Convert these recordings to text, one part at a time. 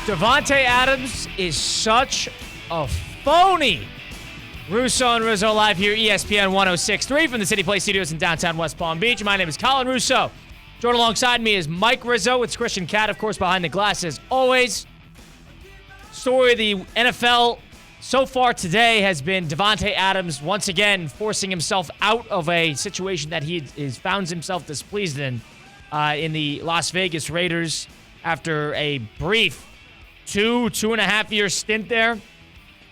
Davante Adams is such a phony. Russo and Rizzo live here, ESPN 106.3 from the City Place Studios in downtown West Palm Beach. My name is Colin Russo. Joined alongside me is Mike Rizzo. It's Christian Cat, of course, behind the glass as always. Story of the NFL so far today has been Davante Adams once again forcing himself out of a situation that he found himself displeased in the Las Vegas Raiders after a brief 2.5 year stint there.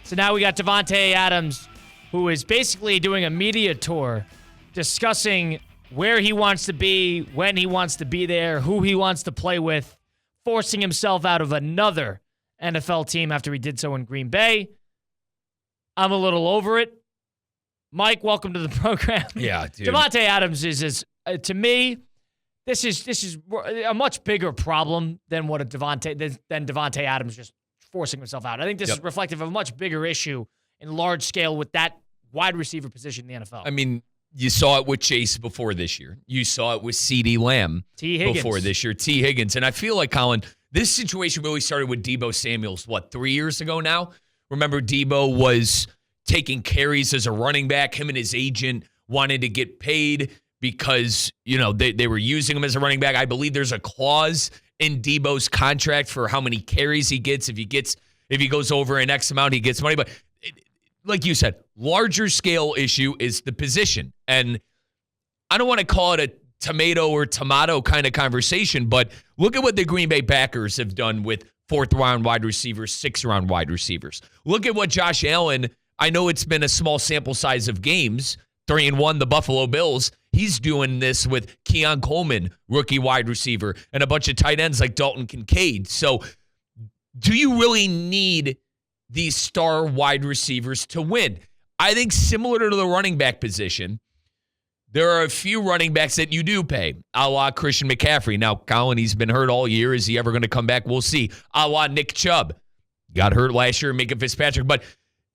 So now we got Davante Adams, who is basically doing a media tour discussing where he wants to be, when he wants to be there, who he wants to play with, forcing himself out of another NFL team after he did so in Green Bay. I'm a little over it. Mike, welcome to the program. Yeah, dude. Davante Adams is to me, this is a much bigger problem than what Davante Adams just forcing himself out. I think this is reflective of a much bigger issue in large scale with that wide receiver position in the NFL. I mean, you saw it with Chase before this year. You saw it with CeeDee Lamb before this year. T. Higgins. And I feel like, Colin, this situation really started with Deebo Samuels, 3 years ago now? Remember, Deebo was taking carries as a running back. Him and his agent wanted to get paid because, they were using him as a running back. I believe there's a clause in Deebo's contract for how many carries he gets. If he goes over an X amount, he gets money. But like you said, larger scale issue is the position. And I don't want to call it a tomato or tomato kind of conversation, but look at what the Green Bay Packers have done with fourth-round wide receivers, sixth-round wide receivers. Look at what Josh Allen, I know it's been a small sample size of games, 3-1, the Buffalo Bills. He's doing this with Keon Coleman, rookie wide receiver, and a bunch of tight ends like Dalton Kincaid. So do you really need these star wide receivers to win? I think similar to the running back position, there are a few running backs that you do pay, a la Christian McCaffrey. Now, Colin, he's been hurt all year. Is he ever going to come back? We'll see. A la Nick Chubb. Got hurt last year, Minka Fitzpatrick. But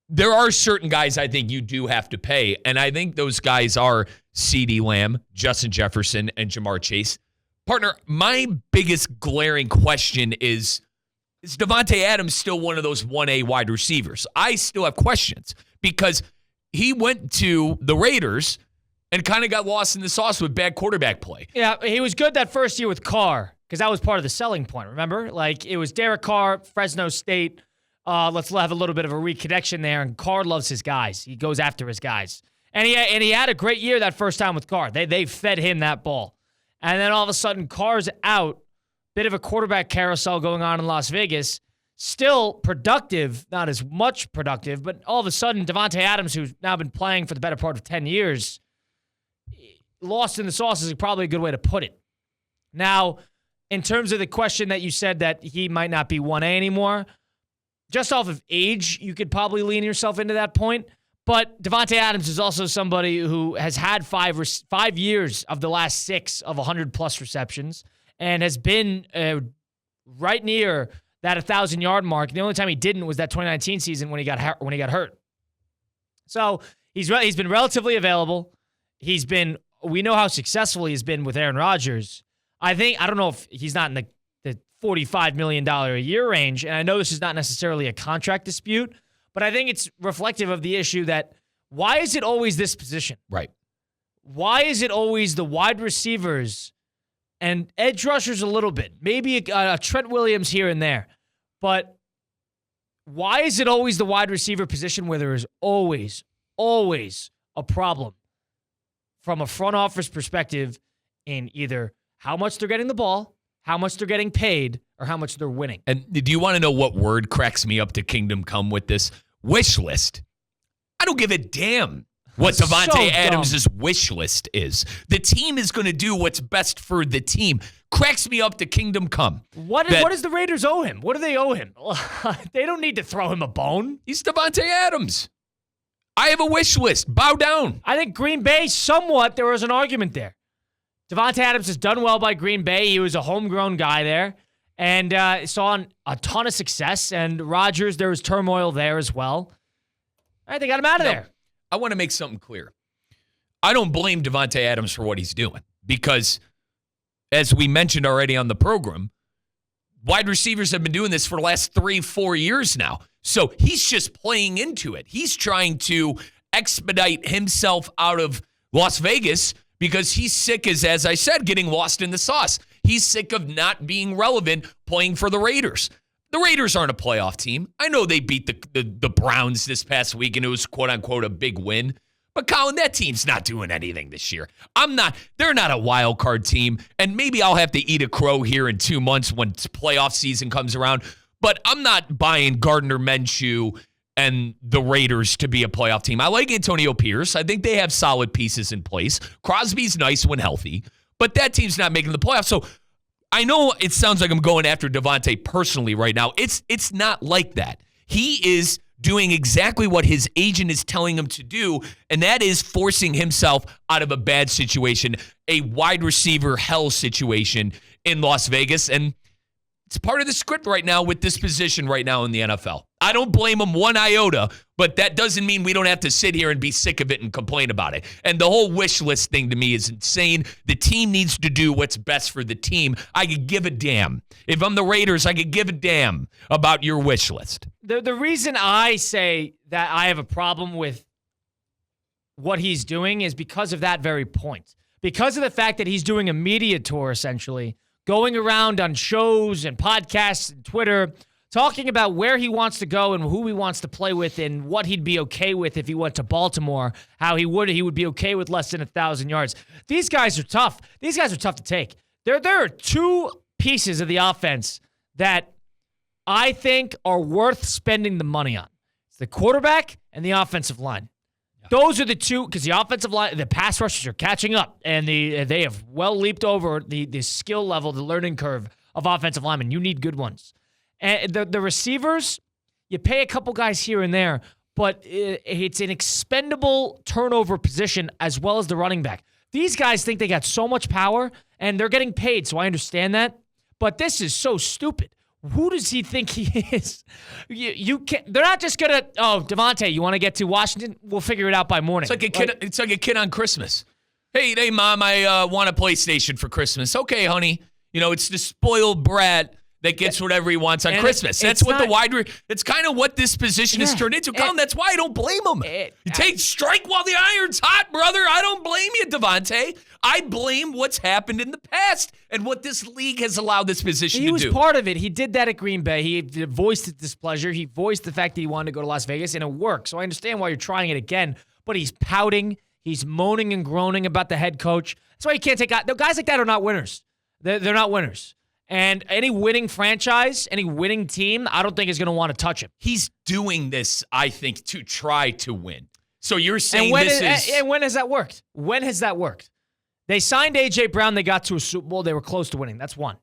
there are certain guys I think you do have to pay, and I think those guys are CeeDee Lamb, Justin Jefferson, and Jamar Chase. Partner, my biggest glaring question is Davante Adams still one of those 1A wide receivers? I still have questions because he went to the Raiders and kind of got lost in the sauce with bad quarterback play. Yeah, he was good that first year with Carr because that was part of the selling point, remember? Like, it was Derek Carr, Fresno State. Let's have a little bit of a reconnection there, and Carr loves his guys. He goes after his guys. And he had a great year that first time with Carr. They fed him that ball. And then all of a sudden, Carr's out. Bit of a quarterback carousel going on in Las Vegas. Still productive, not as much productive, but all of a sudden, Davante Adams, who's now been playing for the better part of 10 years, lost in the sauce is probably a good way to put it. Now, in terms of the question that you said that he might not be 1A anymore, just off of age, you could probably lean yourself into that point. But Davante Adams is also somebody who has had 5 years of the last 6 of 100-plus receptions and has been right near that 1,000-yard mark. The only time he didn't was that 2019 season when he got hurt. So he's been relatively available. We know how successful he's been with Aaron Rodgers. I don't know if he's not in the $45 million a year range, and I know this is not necessarily a contract dispute, but I think it's reflective of the issue that why is it always this position? Right. Why is it always the wide receivers and edge rushers a little bit? Maybe a Trent Williams here and there. But why is it always the wide receiver position where there is always a problem from a front office perspective in either how much they're getting the ball, how much they're getting paid, or how much they're winning? And do you want to know what word cracks me up to kingdom come with this? Wish list. I don't give a damn what Davante Adams' wish list is. The team is going to do what's best for the team. Cracks me up to kingdom come. What does the Raiders owe him? What do they owe him? They don't need to throw him a bone. He's Davante Adams. I have a wish list. Bow down. I think Green Bay, somewhat, there was an argument there. Davante Adams has done well by Green Bay. He was a homegrown guy there and saw a ton of success. And Rodgers, there was turmoil there as well. All right, they got him out of there. I want to make something clear. I don't blame Davante Adams for what he's doing because, as we mentioned already on the program, wide receivers have been doing this for the last 3-4 years now. So he's just playing into it. He's trying to expedite himself out of Las Vegas because he's sick, as I said, getting lost in the sauce. He's sick of not being relevant playing for the Raiders. The Raiders aren't a playoff team. I know they beat the Browns this past week, and it was, quote-unquote, a big win. But, Colin, that team's not doing anything this year. They're not a wild card team, and maybe I'll have to eat a crow here in 2 months when playoff season comes around. But I'm not buying Gardner Minshew and the Raiders to be a playoff team. I like Antonio Pierce. I think they have solid pieces in place. Crosby's nice when healthy, but that team's not making the playoffs. So I know it sounds like I'm going after Davante personally right now. It's not like that. He is doing exactly what his agent is telling him to do, and that is forcing himself out of a bad situation, a wide receiver hell situation in Las Vegas. And it's part of the script right now with this position right now in the NFL. I don't blame him one iota, but that doesn't mean we don't have to sit here and be sick of it and complain about it. And the whole wish list thing to me is insane. The team needs to do what's best for the team. I could give a damn. If I'm the Raiders, I could give a damn about your wish list. The reason I say that I have a problem with what he's doing is because of that very point. Because of the fact that he's doing a media tour, essentially, going around on shows and podcasts and Twitter, talking about where he wants to go and who he wants to play with and what he'd be okay with if he went to Baltimore, how he would be okay with less than 1,000 yards. These guys are tough. These guys are tough to take. There are two pieces of the offense that I think are worth spending the money on. It's the quarterback and the offensive line. Those are the two, because the offensive line, the pass rushers are catching up, and they have well leaped over the skill level, the learning curve of offensive linemen. You need good ones. And the receivers, you pay a couple guys here and there, but it's an expendable turnover position as well as the running back. These guys think they got so much power, and they're getting paid, so I understand that. But this is so stupid. Who does he think he is? You can't. They're not just gonna. Oh, Davante, you want to get to Washington? We'll figure it out by morning. It's like a kid. It's like a kid on Christmas. Hey, Mom, I want a PlayStation for Christmas. Okay, honey. It's the spoiled brat that gets whatever he wants on Christmas. That's what It's kind of what this position has turned into. Colin, that's why I don't blame him. Strike while the iron's hot, brother. I don't blame you, Davante. I blame what's happened in the past and what this league has allowed this position to do. He was part of it. He did that at Green Bay. He voiced his displeasure. He voiced the fact that he wanted to go to Las Vegas, and it worked. So I understand why you're trying it again, but he's pouting. He's moaning and groaning about the head coach. That's why you can't take out. Guys like that are not winners. They're not winners. And any winning franchise, any winning team, I don't think is going to want to touch him. He's doing this, I think, to try to win. So you're saying And when has that worked? When has that worked? They signed A.J. Brown. They got to a Super Bowl. They were close to winning. That's one.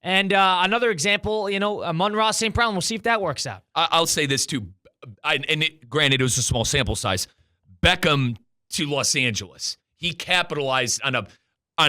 And another example, Amon-Ra St. Brown. We'll see if that works out. I'll say this, too. Granted, it was a small sample size. Beckham to Los Angeles. He capitalized on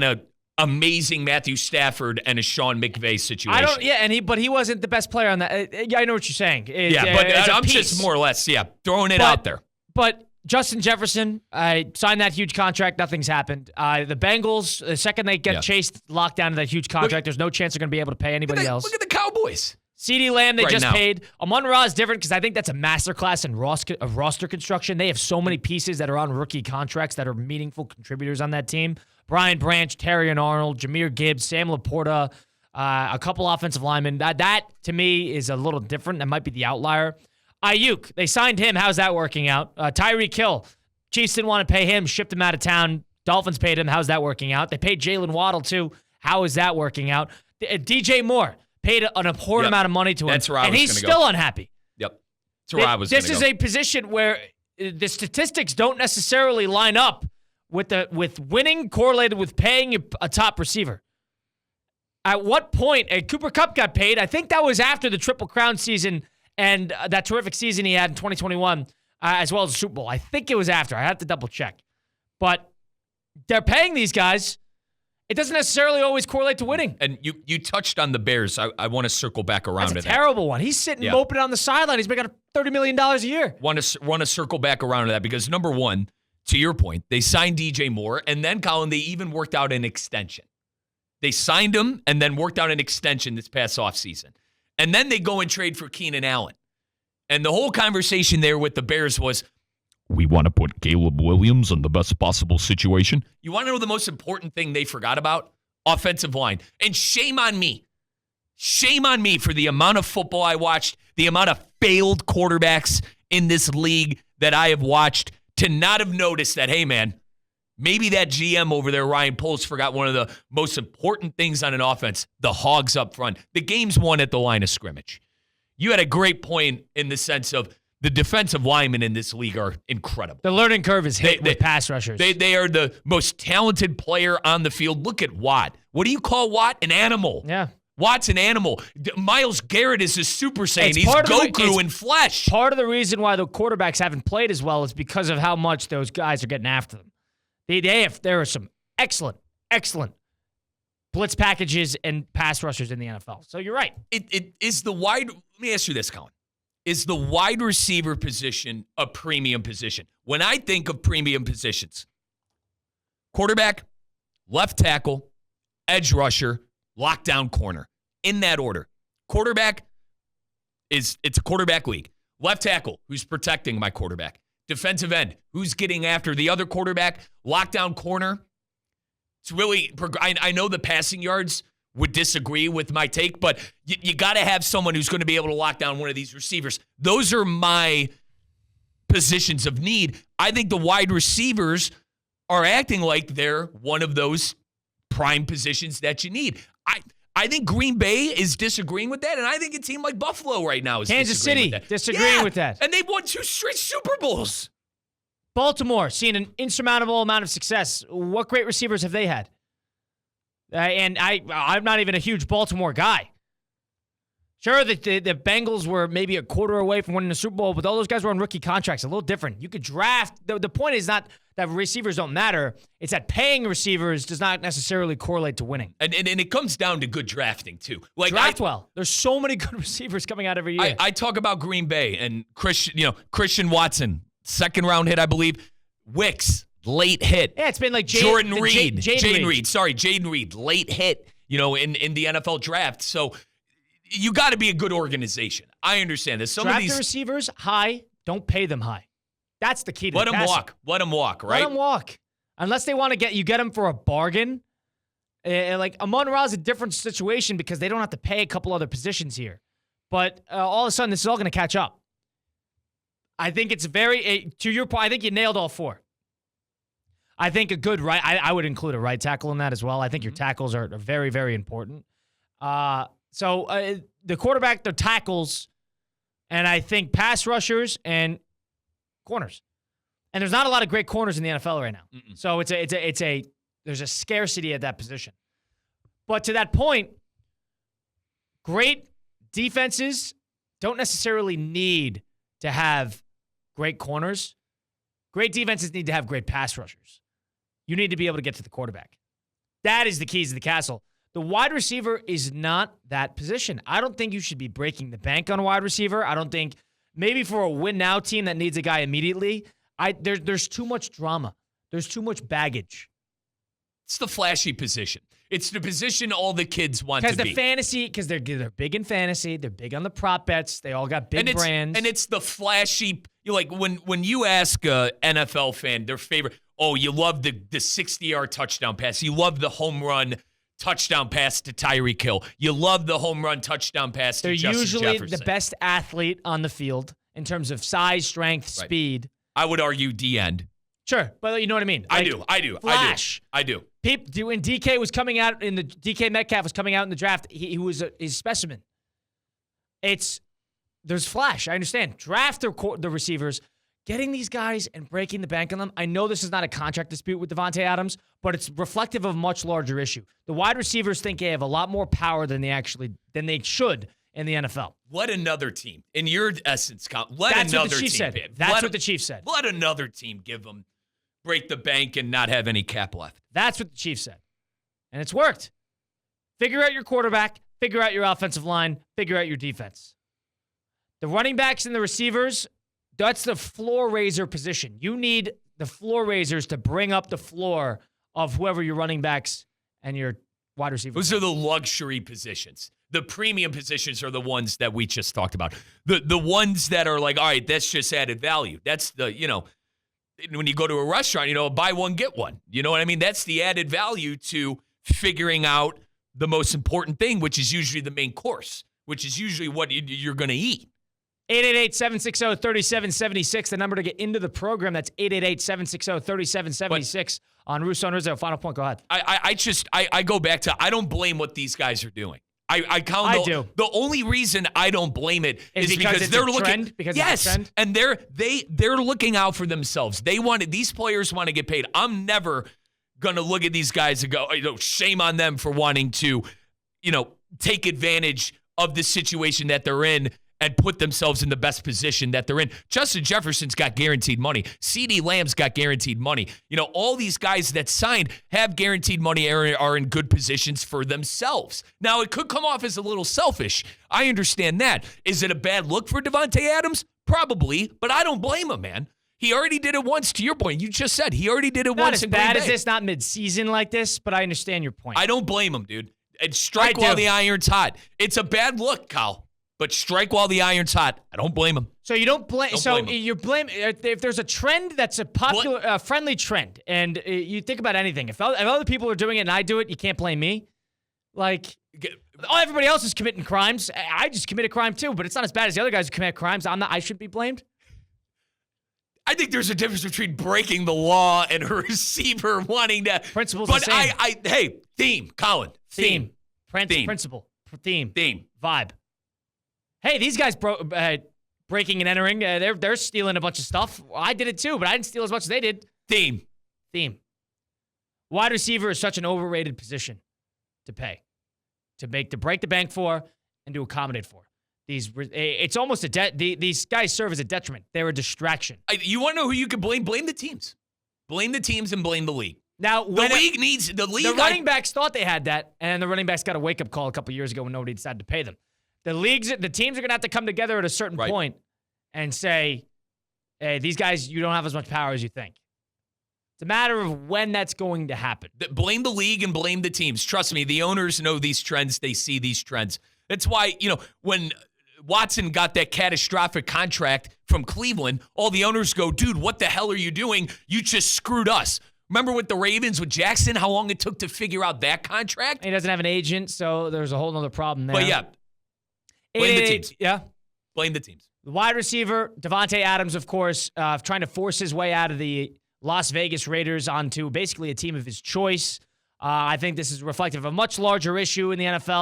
a amazing Matthew Stafford and a Sean McVay situation. But he wasn't the best player on that. I know what you're saying. I'm just more or less, throwing it out there. But Justin Jefferson, I signed that huge contract. Nothing's happened. The Bengals, the second they get chased, locked down to that huge contract, there's no chance they're going to be able to pay anybody else. Look at the Cowboys. CeeDee Lamb, they just paid. Amon-Ra is different because I think that's a masterclass in roster construction. They have so many pieces that are on rookie contracts that are meaningful contributors on that team. Brian Branch, Terrion Arnold, Jahmyr Gibbs, Sam Laporta, a couple offensive linemen. That, to me, is a little different. That might be the outlier. Ayuk, they signed him. How's that working out? Tyreek Hill, Chiefs didn't want to pay him, shipped him out of town. Dolphins paid him. How's that working out? They paid Jalen Waddle, too. How is that working out? DJ Moore paid an abhorrent amount of money to him. That's where I was and he's still unhappy. Yep. That's where I was This is a position where the statistics don't necessarily line up with winning correlated with paying a top receiver. At what point Cooper Kupp got paid? I think that was after the Triple Crown season and that terrific season he had in 2021, as well as the Super Bowl. I think it was after. I have to double check. But they're paying these guys. It doesn't necessarily always correlate to winning. And you touched on the Bears. I want to circle back around to that. That's a terrible one. He's sitting moping on the sideline. He's making $30 million a year. Want to circle back around to that because, number one, to your point, they signed DJ Moore, and then, Colin, they even worked out an extension. They signed him and then worked out an extension this past offseason. And then they go and trade for Keenan Allen. And the whole conversation there with the Bears was, we want to put Caleb Williams in the best possible situation. You want to know the most important thing they forgot about? Offensive line. And shame on me. Shame on me for the amount of football I watched, the amount of failed quarterbacks in this league that I have watched, to not have noticed that, hey, man, maybe that GM over there, Ryan Poles, forgot one of the most important things on an offense, the hogs up front. The game's won at the line of scrimmage. You had a great point in the sense of the defensive linemen in this league are incredible. The learning curve is hit with pass rushers. They are the most talented player on the field. Look at Watt. What do you call Watt? An animal. Yeah. Watt's an animal. Myles Garrett is a Super Saiyan. He's Goku in flesh. Part of the reason why the quarterbacks haven't played as well is because of how much those guys are getting after them. There are some excellent blitz packages and pass rushers in the NFL. So you're right. It is the wide. Let me ask you this, Colin. Is the wide receiver position a premium position? When I think of premium positions, quarterback, left tackle, edge rusher, lockdown corner, in that order. Quarterback it's a quarterback league. Left tackle, who's protecting my quarterback. Defensive end, who's getting after the other quarterback. Lockdown corner. It's really, I know the passing yards would disagree with my take, but you got to have someone who's going to be able to lock down one of these receivers. Those are my positions of need. I think the wide receivers are acting like they're one of those prime positions that you need. I think Green Bay is disagreeing with that, and I think a team like Buffalo right now is Kansas City disagreeing with that. And they've won 2 straight Super Bowls. Baltimore seeing an insurmountable amount of success. What great receivers have they had? And I'm not even a huge Baltimore guy. Sure, the Bengals were maybe a quarter away from winning the Super Bowl, but all those guys were on rookie contracts. A little different. You could draft. The point is not that receivers don't matter. It's that paying receivers does not necessarily correlate to winning. And it comes down to good drafting, too. Draft well. There's so many good receivers coming out every year. I talk about Green Bay and Christian Watson, second-round hit, I believe. Wicks, late hit. Yeah, it's been like Jaden Reed, late hit, in the NFL draft. So you got to be a good organization. I understand this. Draft the receivers high, don't pay them high. That's the key to Let them walk. Let them walk, right? Let them walk. Unless they want to get them for a bargain. Like Amon-Ra is a different situation because they don't have to pay a couple other positions here. But all of a sudden, this is all going to catch up. I think it's to your point, I think you nailed all 4. I think a good right, I would include a right tackle in that as well. I think your tackles are very, very important. So the quarterback, the tackles, and I think pass rushers and corners. And there's not a lot of great corners in the NFL right now. Mm-mm. So there's a scarcity at that position. But to that point, great defenses don't necessarily need to have great corners. Great defenses need to have great pass rushers. You need to be able to get to the quarterback. That is the keys to the castle. The wide receiver is not that position. I don't think you should be breaking the bank on a wide receiver. I don't think, maybe for a win-now team that needs a guy immediately, there's too much drama. There's too much baggage. It's the flashy position. It's the position all the kids want to be. Because they're big in fantasy. They're big on the prop bets. They all got big brands. And it's the flashy, when you ask a NFL fan their favorite, you love the 60-yard touchdown pass. You love the home run touchdown pass to Tyreek Hill. You love the home run touchdown pass to Justin Jefferson. They're usually the best athlete on the field in terms of size, strength, speed. I would argue D-end. Sure, but you know what I mean. I do. Flash. I do. When DK was coming out DK Metcalf was coming out in the draft, he was a specimen. There's flash. I understand. Draft the receivers. Getting these guys and breaking the bank on them. I know this is not a contract dispute with Davante Adams, but it's reflective of a much larger issue. The wide receivers think they have a lot more power than they should in the NFL. Let another team, in your essence, That's what the Chiefs said. Let another team break the bank and not have any cap left. That's what the Chiefs said. And it's worked. Figure out your quarterback, figure out your offensive line, figure out your defense. The running backs and the receivers, that's the floor raiser position. You need the floor raisers to bring up the floor of whoever your running backs and your wide receivers. Those are the luxury positions. The premium positions are the ones that we just talked about. The ones that are like, all right, that's just added value. That's the, when you go to a restaurant, buy one, get one. You know what I mean? That's the added value to figuring out the most important thing, which is usually the main course, which is usually what you're going to eat. 888-760-3776, the number to get into the program. That's 888-760-3776 on Russo and Rizzo. Final point, go ahead. I go back to, I don't blame what these guys are doing. I do. The only reason I don't blame it is because they're looking. Yes, and they're looking out for themselves. These players want to get paid. I'm never gonna look at these guys and go, shame on them for wanting to, take advantage of the situation that they're in and put themselves in the best position that they're in. Justin Jefferson's got guaranteed money. CeeDee Lamb's got guaranteed money. All these guys that signed have guaranteed money, are in good positions for themselves. Now, it could come off as a little selfish. I understand that. Is it a bad look for Davante Adams? Probably, but I don't blame him, man. He already did it once, to your point. You just said he already did it once. Not as bad as this, not mid-season like this, but I understand your point. I don't blame him, dude. And strike while the iron's hot. It's a bad look, Kyle. But strike while the iron's hot. I don't blame him. So you don't blame. You blame if there's a trend that's a popular, friendly trend, and you think about anything. If other people are doing it and I do it, you can't blame me. Like, everybody else is committing crimes. I just committed a crime too, but it's not as bad as the other guys who commit crimes. I shouldn't be blamed. I think there's a difference between breaking the law and a receiver wanting to. Principles. But hey, theme, Colin. Theme. Principle. Theme. Vibe. Hey, these guys breaking and entering, they're stealing a bunch of stuff. I did it too, but I didn't steal as much as they did. Theme. Wide receiver is such an overrated position to pay, to break the bank for, and to accommodate for. It's almost these guys serve as a detriment. They're a distraction. You want to know who you can blame? Blame the teams. Blame the teams and blame the league. Now, the running backs thought they had that, and the running backs got a wake-up call a couple years ago when nobody decided to pay them. The teams are going to have to come together at a certain point and say, hey, these guys, you don't have as much power as you think. It's a matter of when that's going to happen. Blame the league and blame the teams. Trust me, the owners know these trends. They see these trends. That's why, when Watson got that catastrophic contract from Cleveland, all the owners go, dude, what the hell are you doing? You just screwed us. Remember with the Ravens, with Jackson, how long it took to figure out that contract? He doesn't have an agent, so there's a whole other problem there. But yeah. Blame the teams. Yeah. Blame the teams. The wide receiver, Davante Adams, of course, trying to force his way out of the Las Vegas Raiders onto basically a team of his choice. I think this is reflective of a much larger issue in the NFL.